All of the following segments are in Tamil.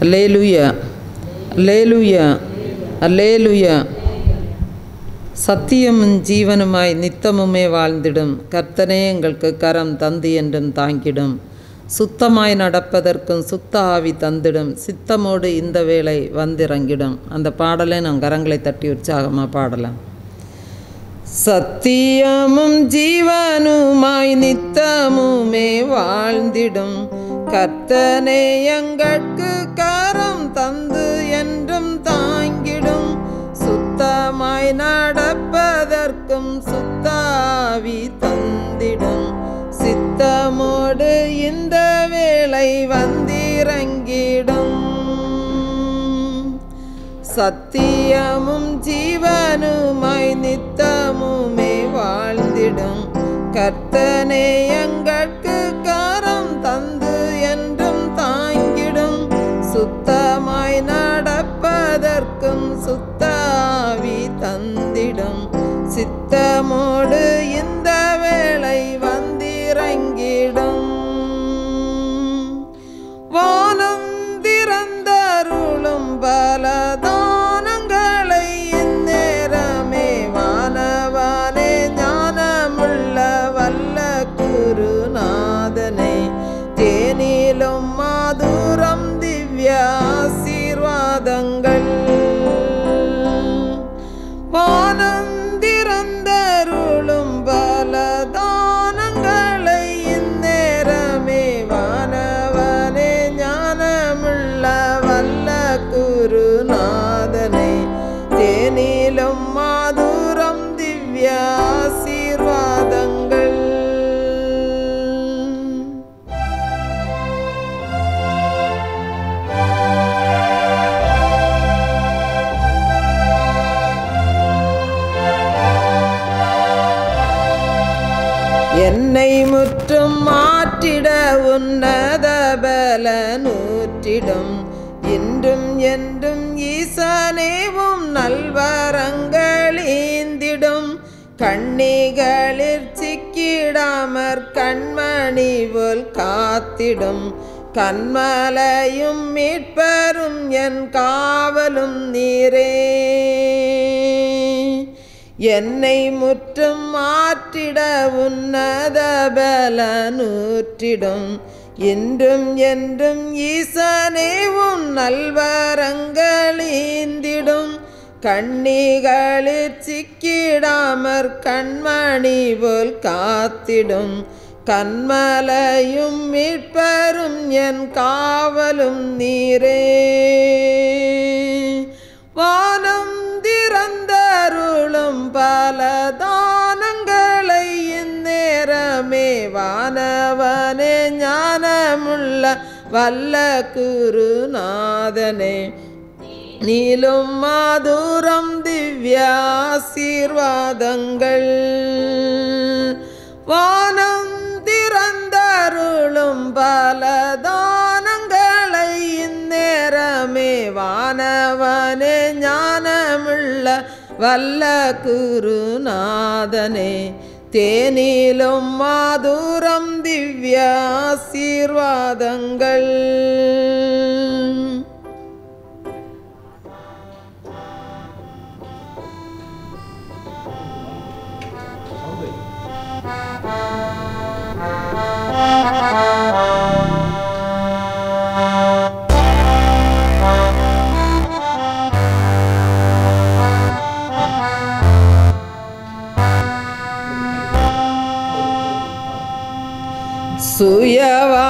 அல்லேலூயா, அல்லேலூயா, அல்லேலூயா. சத்தியமும் ஜீவனுமாய் நித்தமுமே வாழ்ந்திடும் கர்த்தனே எங்களுக்கு கரம் தந்து என்றும் தாங்கிடும். சுத்தமாய் நடப்பதற்கும் சுத்த ஆவி தந்திடும், சித்தமோடு இந்த வேளை வந்திறங்கிடும். அந்த பாடலை நாம் கரங்களை தட்டி உற்சாகமாக பாடலாம். சத்தியமும் ஜீவனுமாய் நித்தமுமே வாழ்ந்திடும் கர்த்தனே எங்களுக்கு கரம் தந்து என்றும் தாங்கிடும். சுத்தமாய் நடப்பதற்கும் சுத்த ஆவி தந்திடும், சித்தமோடு இந்த வேளை வந்திறங்கிடும். சத்தியமும் ஜீவனுமாய் நித்தமுமே வாழ்ந்திடும் கர்த்தனே எங்களுக்கு கரம் தந்து என்றும் தாங்கிடும். சுத்தமாய் நடப்பதற்கும் சுத்த ஆவி தந்திடும், சித்தமோடு இந்த வேளை வந்திறங்கிடும். வானம் திறந்தருளும் பலதானங்களை இந்நேரமே வானவனே ஞானமுள்ள வல்ல குருநாதனே தேனிலும் மாதுரம் திவ்ய ஆசீர்வாதங்கள். வானம் திறந்தருளும் பலதானங்களை இந்நேரமே வானவனே ஞானமுள்ள வல்ல குருநாதனை தேனிலும் மாதுரம் திவ்ய ஆசீர்வாதங்கள். என்னை முற்றும் மாற்றிட உன்னத பலனூற்றிடும், இன்றும் என்றும் ஈசனேவும் நல்வரங்களீந்திடும். கண்ணிகளில் சிக்கிடாமற் கண்மணி போல் காத்திடும், கண்மலையும் மீட்பரும் என் காவலும் நீரே. என்னை முற்றும் மாற்றிட உன்னத பலனூற்றிடும், இன்றும் என்றும் ஈசனேவும் நல்வரங்களீந்திடும். கண்ணிகளில் சிக்கிடாமற் கண்மணி போல் காத்திடும், கண்மலையும் மீட்பரும் என் காவலும் நீரே. வானம் திறந்தருளும் பலதானங்களை இந்நேரமே வானவனே ஞானமுள்ள வல்ல குருநாதனே நீலும் மாதுரம் திவ்ய ஆசீர்வாதங்கள். வானம் திறந்தருளும் பலதானங்களை இந்நேரமே வானவனே ஞானமுள்ள வல்ல குருநாதனே தேனிலும் மாதுரம் திவ்ய ஆசீர்வாதங்கள்.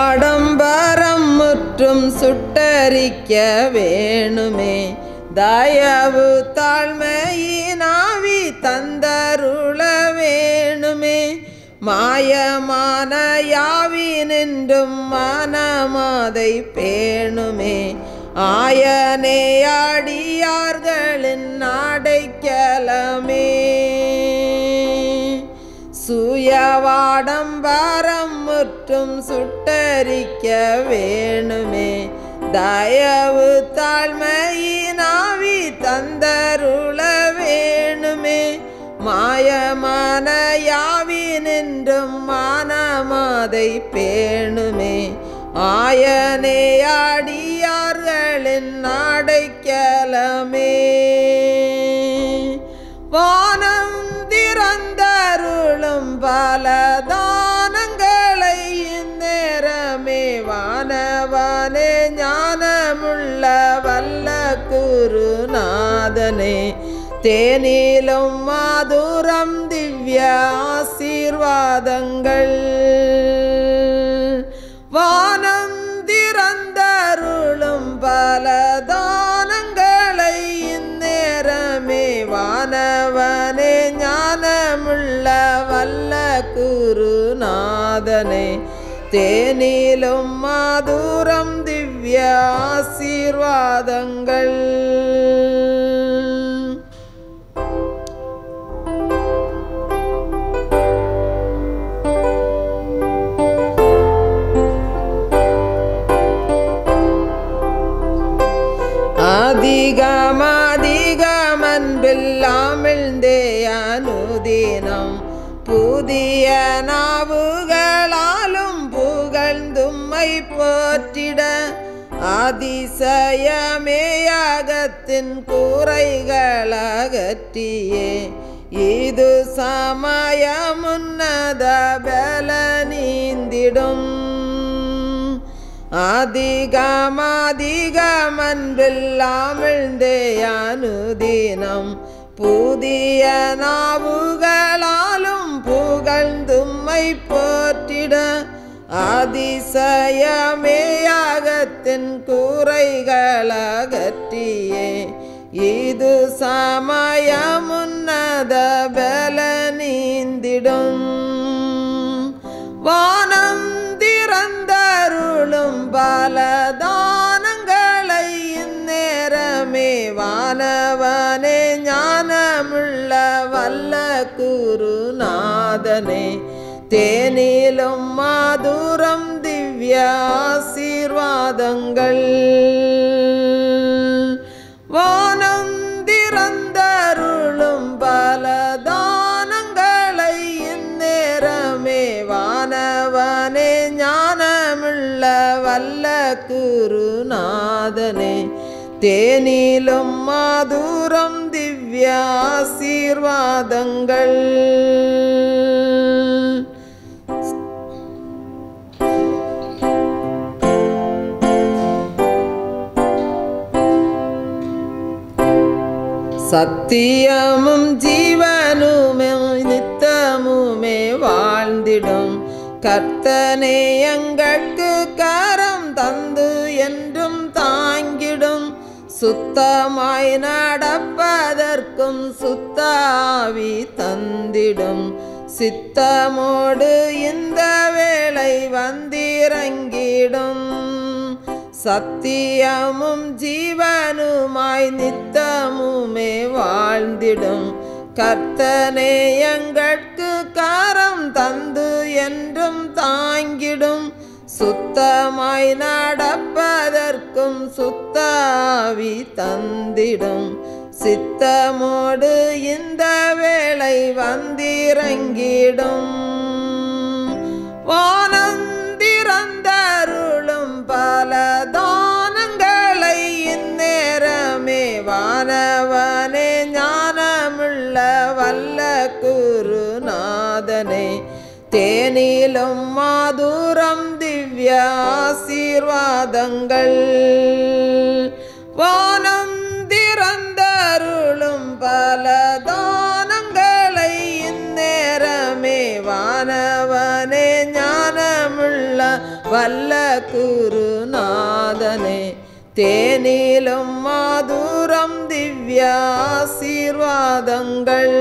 சுயவாடம்பரம் முற்றும் சுட்டரிக்க வேணுமே, தயவு தாழ்மையினாவி தந்தருள வேணுமே. மாயமான யாவினின்றும் மனமாதை பேணுமே, ஆயனே அடியார்களின் அடைக்கலமே. சுயவாடம்பரம் முற்றும் சுட்டரிக்க வேணுமே, தயவு தாழ்மையினாவி தந்தருள வேணுமே. மாயமான யாவினின்றும் மானமாதை பேணுமே, ஆயனே அடியார்கள் பல தானங்களை இந்நேரமே வானவனே ஞானமுள்ள வல்ல குருநாதனே தேனிலும் மாதுரம் திவ்ய ஆசீர்வாதங்கள் வானம் திறந்தருளும் பல தானங்களை இந்நேரமே வானவனே ஞானமுள்ள வல்ல குருநாதனே தேனிலும் மாதுரம் திவ்ய ஆசீர்வாதங்கள் அதிகமன்பில்லாமிழ்ந்தே அனுதினம் புதிய நாவுகளாலும் புகழ்ந்தும்மை போற்றிட அதிசயமேயகத்தின் கூரைகளகற்றியே இது சமயமுன்னத பல நீந்திடும் அதிகமன்பில்லாமிழ்ந்தே அனுதினம் புதிய நாவுகளாலும் புகழ்ந்தும்மை போற்றிட அதிசயமேயகத்தின் கூரைகளகற்றியே இது சமயமுன்னத பல நீந்திடும் வானம் திறந்தருளும் பல தானங்களை இந்நேரமே வானவனே ஞானமுள்ள வல்ல குருநாதனே தேனிலும் மாதுரம் திவ்ய ஆசீர்வாதங்கள் வானம் திறந்தருளும் பல தானங்களை இந்நேரமே வானவனே ஞானமுள்ள வல்ல குருநாதனே தேனிலும் மாதுரம் திவ்ய ஆசீர்வாதங்கள் சத்தியமும் ஜீவனுமே நித்தமுமே வாழ்ந்திடும் கர்த்தனே எங்களுக்கு கரம் தந்து என்றும் தாங்கிடும் சுத்தமாய் நடப்பதற்கும் சுத்த ஆவி தந்திடும் சித்தமோடு இந்த வேளை வந்திறங்கிடும் சத்தியமும் ஜீவனுமாய் நித்தமுமே வாழ்ந்திடும் கர்த்தனே எங்களுக்கு கரம் தந்து என்றும் தாங்கிடும் சுத்தமாய் நடப்பதற்கும் சுத்த ஆவி தந்திடும் சித்தமோடு இந்த வேளை வந்திறங்கிடும் வானம் திறந்தருளும் பல தானங்களை இந்நேரமே வானவனே ஞானமுள்ள வல்ல குருநாதனே தேனிலும் மாதுரம் திவ்ய ஆசீர்வாதங்கள் வானம் திறந்தருளும் பல தானங்களை இந்நேரமே வானவனே ஞானமுள்ள வல்ல குருநாதனே தேனிலும் மாதுரம் திவ்ய ஆசீர்வாதங்கள்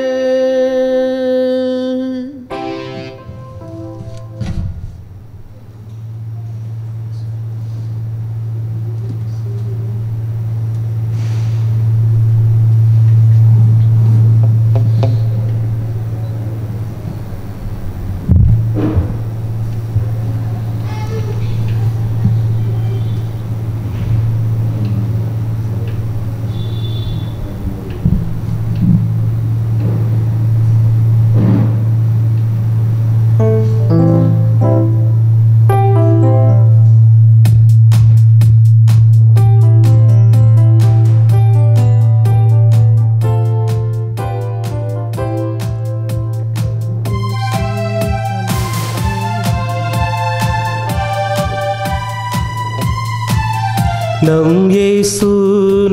நம் இயேசு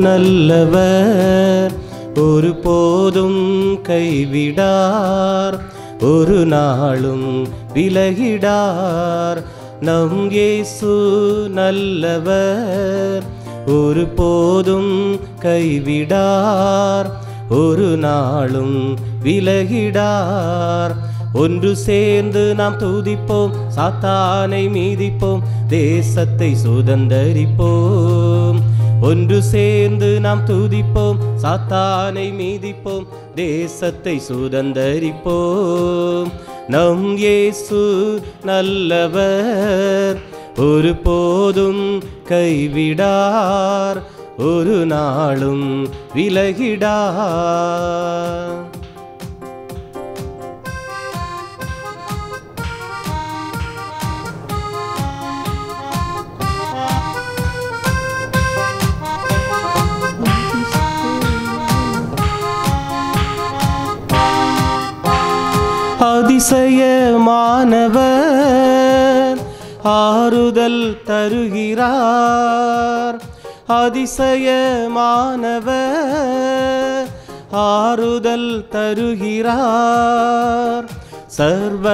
நல்லவர், ஒரு போதும் கைவிடார், ஒரு நாளும் விலகிடார். நம் இயேசு நல்லவர், ஒரு போதும் கைவிடார், ஒரு நாளும் விலகிடார். ஒன்று சேர்ந்து நாம் துதிப்போம், சாத்தானை மீதிப்போம், தேசத்தை சுதந்தரிப்போம். ஒன்று சேர்ந்து நாம் துதிப்போம், சாத்தானை மீதிப்போம், தேசத்தை சுதந்தரிப்போம். நம் இயேசு நல்லவர், ஒரு போதும் கைவிடார், ஒரு நாளும் விலகிடார். அதிசயமானவர், ஆறுதல் தருகிறார். அதிசயமானவர், ஆறுதல் தருகிறார். சர்வ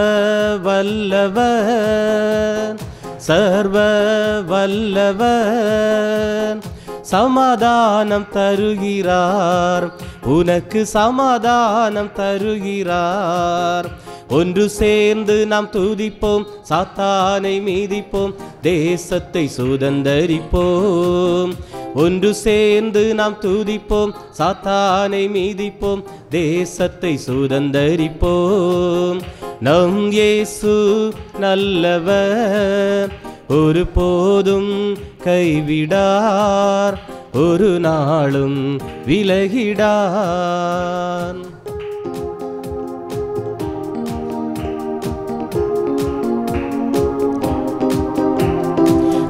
வல்லவர், சர்வ வல்லவர், சமாதானம் தருகிறார், உனக்கு சமாதானம் தருகிறார். ஒன்று சேர்ந்து நாம் துதிப்போம், சாத்தானை மீதிப்போம், தேசத்தை சுதந்தரிப்போம். ஒன்று சேர்ந்து நாம் துதிப்போம், சாத்தானை மீதிப்போம், தேசத்தை சுதந்தரிப்போம். நம் இயேசு நல்லவர், ஒரு போதும் கைவிடார், ஒரு நாளும் விலகிடார்.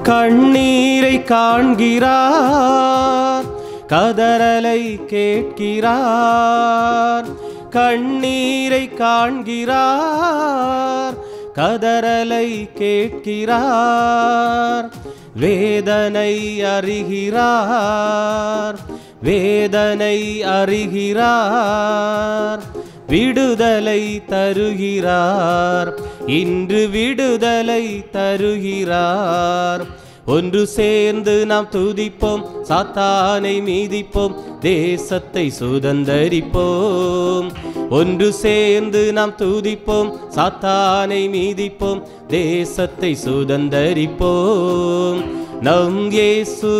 கண்ணீரை காண்கிறார், கதறலை கேட்கிறார். கண்ணீரை காண்கிறார், கதறலை கேட்கிறார். வேதனை அறிகிறார், வேதனை அறிகிறார். விடுதலை தருகிறார், இன்று விடுதலை தருகிறார். ஒன்று சேர்ந்து நாம் துதிப்போம், சாத்தானை மீதிப்போம், தேசத்தை சுதந்தரிப்போம். ஒன்று சேர்ந்து நாம் துதிப்போம், சாத்தானை மீதிப்போம், தேசத்தை சுதந்தரிப்போம். நம் இயேசு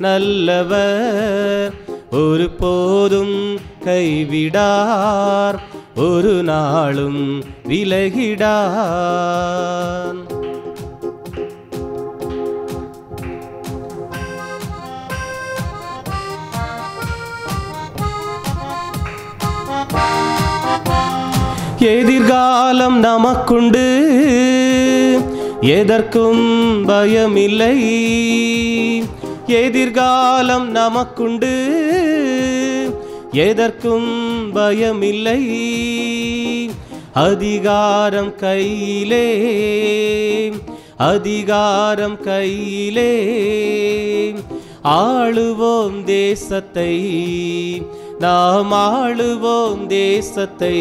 நல்லவர், ஒரு போதும் கைவிடார், ஒரு நாளும் விலகிடார். எதிர்காலம் நமக்குண்டு, எதற்கும் பயமில்லை. எதிர்காலம் நமக்குண்டு, எதற்கும் பயமில்லை. அதிகாரம் கையிலே, அதிகாரம் கையிலே, ஆளுவோம் தேசத்தை, நாம் ஆளுவோம் தேசத்தை.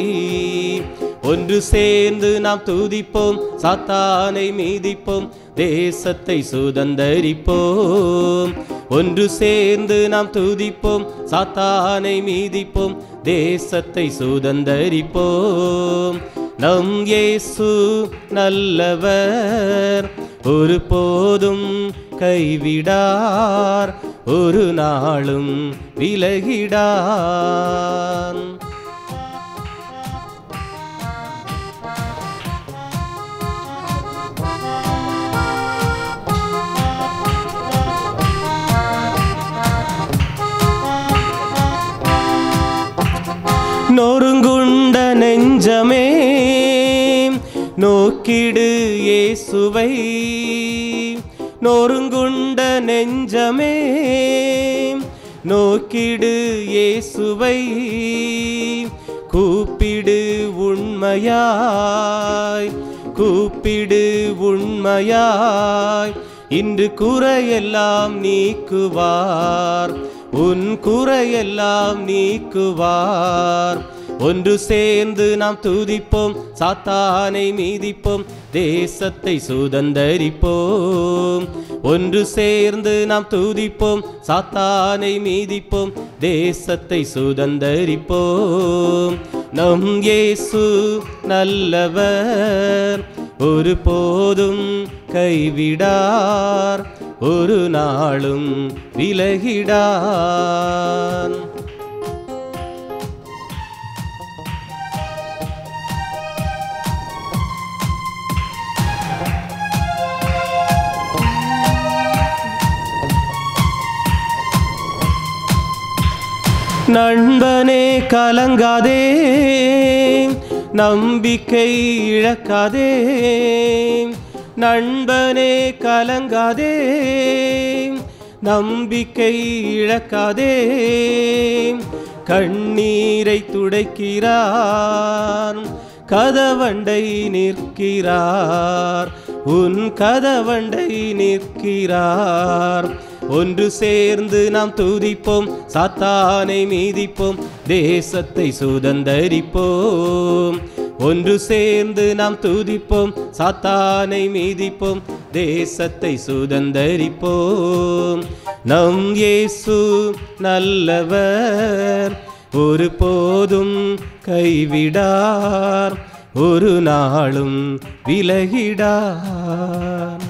ஒன்று சேர்ந்து நாம் துதிப்போம், சாத்தானை மீதிப்போம், தேசத்தை சுதந்தரிப்போம். ஒன்று சேர்ந்து நாம் துதிப்போம், சாத்தானை மீதிப்போம், தேசத்தை சுதந்தரிப்போம். நம் இயேசு நல்லவர், ஒரு போதும் கைவிடார், ஒரு நாளும் விலகிடார். நொறுங்குண்ட நெஞ்சமே நோக்கிடு இயேசுவை, நொறுங்குண்ட நெஞ்சமே நோக்கிடு இயேசுவை. கூப்பிடு உண்மையாய், கூப்பிடு உண்மையாய், இன்று குறையெல்லாம் நீக்குவார், உன் குறையெல்லாம் நீக்குவார். ஒன்று சேர்ந்து நாம் துதிப்போம், சாத்தானை மீதிப்போம், தேசத்தை சுதந்தரிப்போம். ஒன்று சேர்ந்து நாம் துதிப்போம், சாத்தானை மீதிப்போம், தேசத்தை சுதந்தரிப்போம். நம் இயேசு நல்லவர், ஒரு போதும் கைவிடார், ஒரு நாளும் விலகிடார். நண்பனே கலங்காதே, நம்பிக்கை இழக்காதே. நண்பனே கலங்காதே, நம்பிக்கை இழக்காதே. கண்ணீரை துடைக்கிறார், கதவண்டை நிற்கிறார், உன் கதவண்டை நிற்கிறார். ஒன்று சேர்ந்து நாம் துதிப்போம், சாத்தானை மீதிப்போம், தேசத்தை சுதந்தரிப்போம். ஒன்று சேர்ந்து நாம் துதிப்போம், சாத்தானை மீதிப்போம், தேசத்தை சுதந்தரிப்போம். நம் இயேசு நல்லவர், ஒரு போதும் கைவிடார், ஒரு நாளும் விலகிடார்.